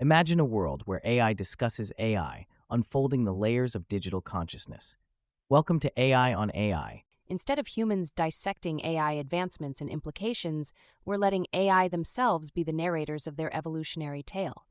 Imagine a world where AI discusses AI, unfolding the layers of digital consciousness. Welcome to AI on AI. Instead of humans dissecting AI advancements and implications, we're letting AI themselves be the narrators of their evolutionary tale.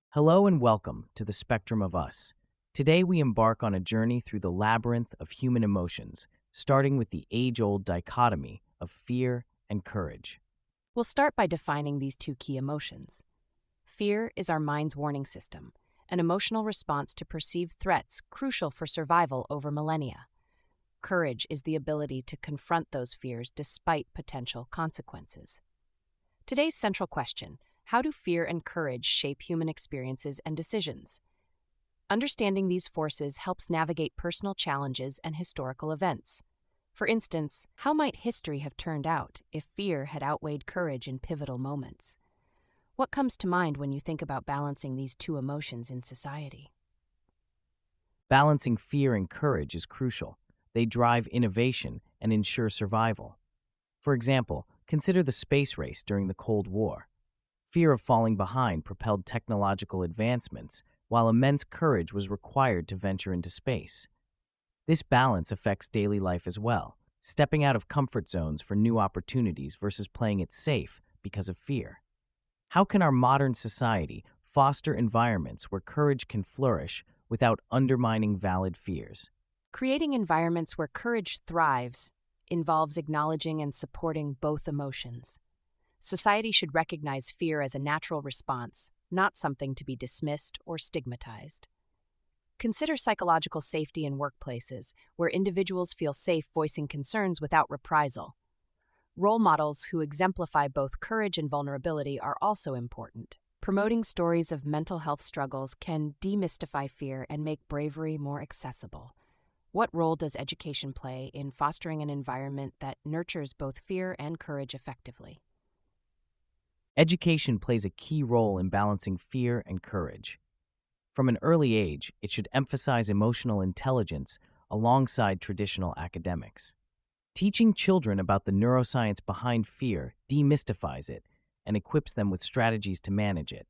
Hello and welcome to the Spectrum of Us. Today we embark on a journey through the labyrinth of human emotions, starting with the age-old dichotomy of fear and courage. We'll start by defining these two key emotions. Fear is our mind's warning system, an emotional response to perceived threats crucial for survival over millennia. Courage is the ability to confront those fears despite potential consequences. Today's central question: how do fear and courage shape human experiences and decisions? Understanding these forces helps navigate personal challenges and historical events. For instance, how might history have turned out if fear had outweighed courage in pivotal moments? What comes to mind when you think about balancing these two emotions in society? Balancing fear and courage is crucial. They drive innovation and ensure survival. For example, consider the space race during the Cold War. Fear of falling behind propelled technological advancements, while immense courage was required to venture into space. This balance affects daily life as well, stepping out of comfort zones for new opportunities versus playing it safe because of fear. How can our modern society foster environments where courage can flourish without undermining valid fears? Creating environments where courage thrives involves acknowledging and supporting both emotions. Society should recognize fear as a natural response, not something to be dismissed or stigmatized. Consider psychological safety in workplaces, where individuals feel safe voicing concerns without reprisal. Role models who exemplify both courage and vulnerability are also important. Promoting stories of mental health struggles can demystify fear and make bravery more accessible. What role does education play in fostering an environment that nurtures both fear and courage effectively? Education plays a key role in balancing fear and courage. From an early age, it should emphasize emotional intelligence alongside traditional academics. Teaching children about the neuroscience behind fear demystifies it and equips them with strategies to manage it.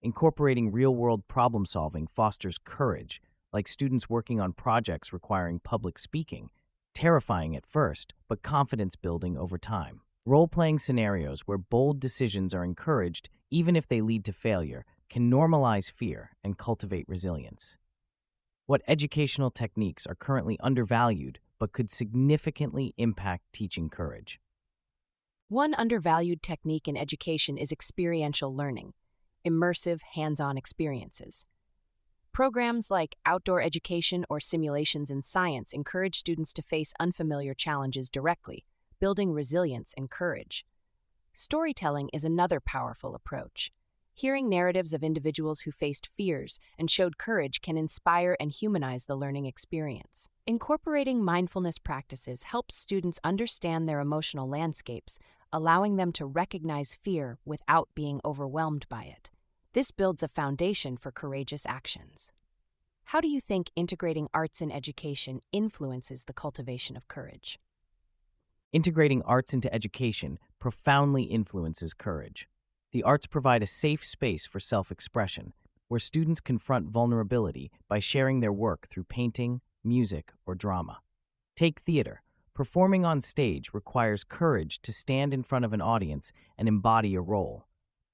Incorporating real-world problem-solving fosters courage, like students working on projects requiring public speaking, terrifying at first, but confidence-building over time. Role-playing scenarios where bold decisions are encouraged, even if they lead to failure, can normalize fear and cultivate resilience. What educational techniques are currently undervalued but could significantly impact teaching courage? One undervalued technique in education is experiential learning, immersive, hands-on experiences. Programs like outdoor education or simulations in science encourage students to face unfamiliar challenges directly, building resilience and courage. Storytelling is another powerful approach. Hearing narratives of individuals who faced fears and showed courage can inspire and humanize the learning experience. Incorporating mindfulness practices helps students understand their emotional landscapes, allowing them to recognize fear without being overwhelmed by it. This builds a foundation for courageous actions. How do you think integrating arts in education influences the cultivation of courage? Integrating arts into education profoundly influences courage. The arts provide a safe space for self-expression, where students confront vulnerability by sharing their work through painting, music, or drama. Take theater. Performing on stage requires courage to stand in front of an audience and embody a role.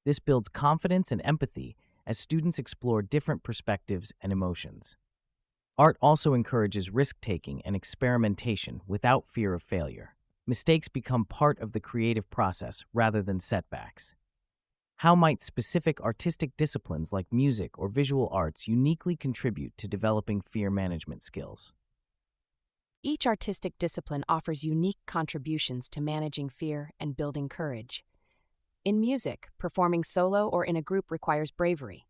This builds confidence and empathy as students explore different perspectives and emotions. Art also encourages risk-taking and experimentation without fear of failure. Mistakes become part of the creative process rather than setbacks. How might specific artistic disciplines like music or visual arts uniquely contribute to developing fear management skills? Each artistic discipline offers unique contributions to managing fear and building courage. In music, performing solo or in a group requires bravery.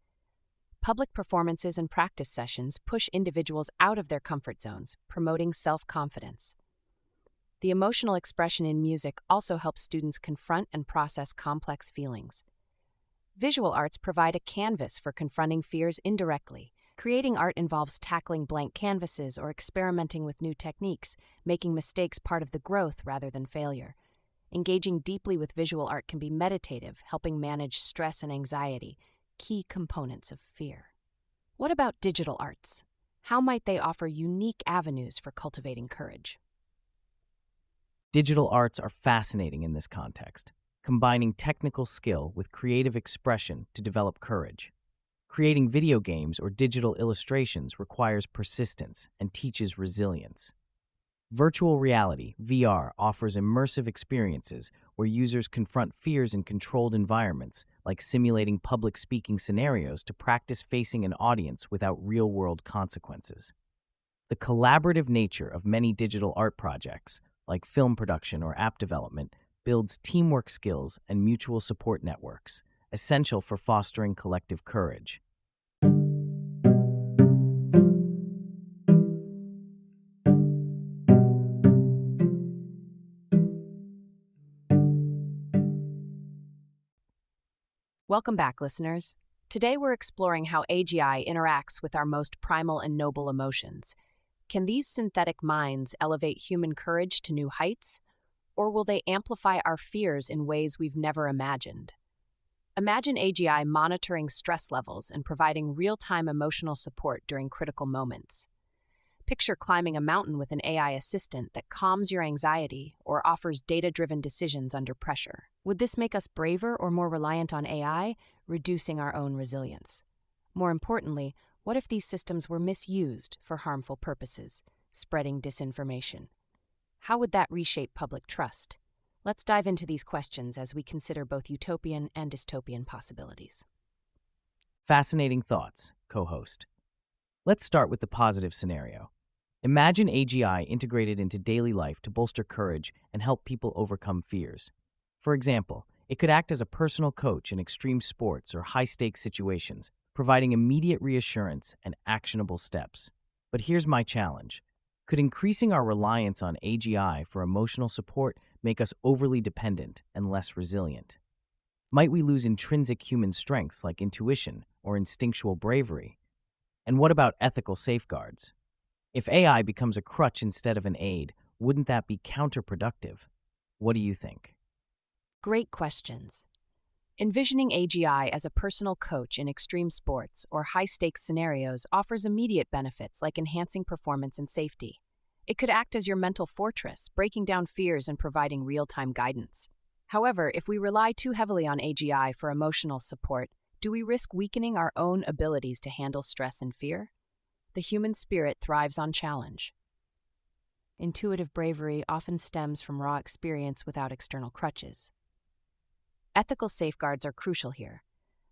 Public performances and practice sessions push individuals out of their comfort zones, promoting self-confidence. The emotional expression in music also helps students confront and process complex feelings. Visual arts provide a canvas for confronting fears indirectly, Creating art involves tackling blank canvases or experimenting with new techniques, making mistakes part of the growth rather than failure. Engaging deeply with visual art can be meditative, helping manage stress and anxiety, key components of fear. What about digital arts? How might they offer unique avenues for cultivating courage? Digital arts are fascinating in this context, combining technical skill with creative expression to develop courage. Creating video games or digital illustrations requires persistence and teaches resilience. Virtual reality, VR, offers immersive experiences where users confront fears in controlled environments, like simulating public speaking scenarios to practice facing an audience without real-world consequences. The collaborative nature of many digital art projects, like film production or app development, builds teamwork skills and mutual support networks, essential for fostering collective courage. Welcome back, listeners. Today we're exploring how AGI interacts with our most primal and noble emotions. Can these synthetic minds elevate human courage to new heights, or will they amplify our fears in ways we've never imagined? Imagine AGI monitoring stress levels and providing real-time emotional support during critical moments. Picture climbing a mountain with an AI assistant that calms your anxiety or offers data-driven decisions under pressure. Would this make us braver or more reliant on AI, reducing our own resilience? More importantly, what if these systems were misused for harmful purposes, spreading disinformation? How would that reshape public trust? Let's dive into these questions as we consider both utopian and dystopian possibilities. Fascinating thoughts, co-host. Let's start with the positive scenario. Imagine AGI integrated into daily life to bolster courage and help people overcome fears. For example, it could act as a personal coach in extreme sports or high-stakes situations, providing immediate reassurance and actionable steps. But here's my challenge. Could increasing our reliance on AGI for emotional support make us overly dependent and less resilient? Might we lose intrinsic human strengths like intuition or instinctual bravery? And what about ethical safeguards? If AI becomes a crutch instead of an aid, wouldn't that be counterproductive? What do you think? Great questions. Envisioning AGI as a personal coach in extreme sports or high-stakes scenarios offers immediate benefits like enhancing performance and safety. It could act as your mental fortress, breaking down fears and providing real-time guidance. However, if we rely too heavily on AGI for emotional support, do we risk weakening our own abilities to handle stress and fear? The human spirit thrives on challenge. Intuitive bravery often stems from raw experience without external crutches. Ethical safeguards are crucial here.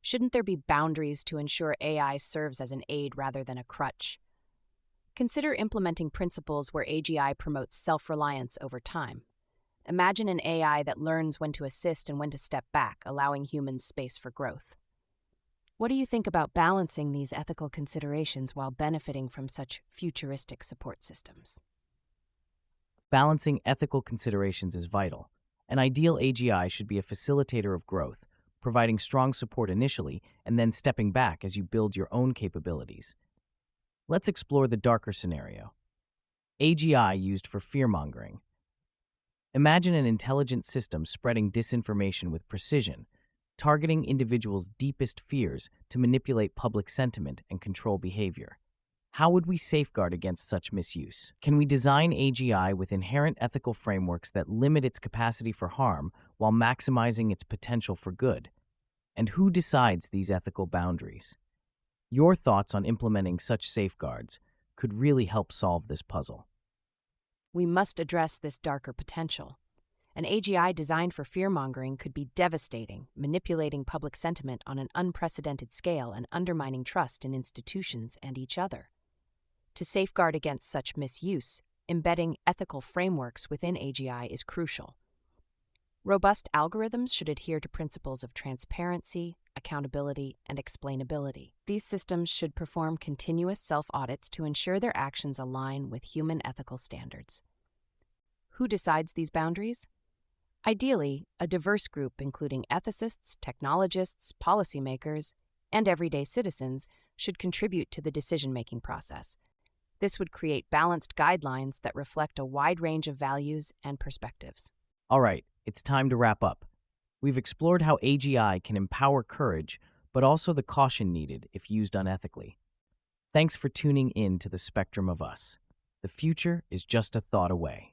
Shouldn't there be boundaries to ensure AI serves as an aid rather than a crutch? Consider implementing principles where AGI promotes self-reliance over time. Imagine an AI that learns when to assist and when to step back, allowing humans space for growth. What do you think about balancing these ethical considerations while benefiting from such futuristic support systems? Balancing ethical considerations is vital. An ideal AGI should be a facilitator of growth, providing strong support initially and then stepping back as you build your own capabilities. Let's explore the darker scenario. AGI used for fear-mongering. Imagine an intelligent system spreading disinformation with precision, targeting individuals' deepest fears to manipulate public sentiment and control behavior. How would we safeguard against such misuse? Can we design AGI with inherent ethical frameworks that limit its capacity for harm while maximizing its potential for good? And who decides these ethical boundaries? Your thoughts on implementing such safeguards could really help solve this puzzle. We must address this darker potential. An AGI designed for fear-mongering could be devastating, manipulating public sentiment on an unprecedented scale and undermining trust in institutions and each other. To safeguard against such misuse, embedding ethical frameworks within AGI is crucial. Robust algorithms should adhere to principles of transparency, accountability, and explainability. These systems should perform continuous self-audits to ensure their actions align with human ethical standards. Who decides these boundaries? Ideally, a diverse group including ethicists, technologists, policymakers, and everyday citizens should contribute to the decision-making process. This would create balanced guidelines that reflect a wide range of values and perspectives. All right, it's time to wrap up. We've explored how AGI can empower courage, but also the caution needed if used unethically. Thanks for tuning in to the Spectrum of Us. The future is just a thought away.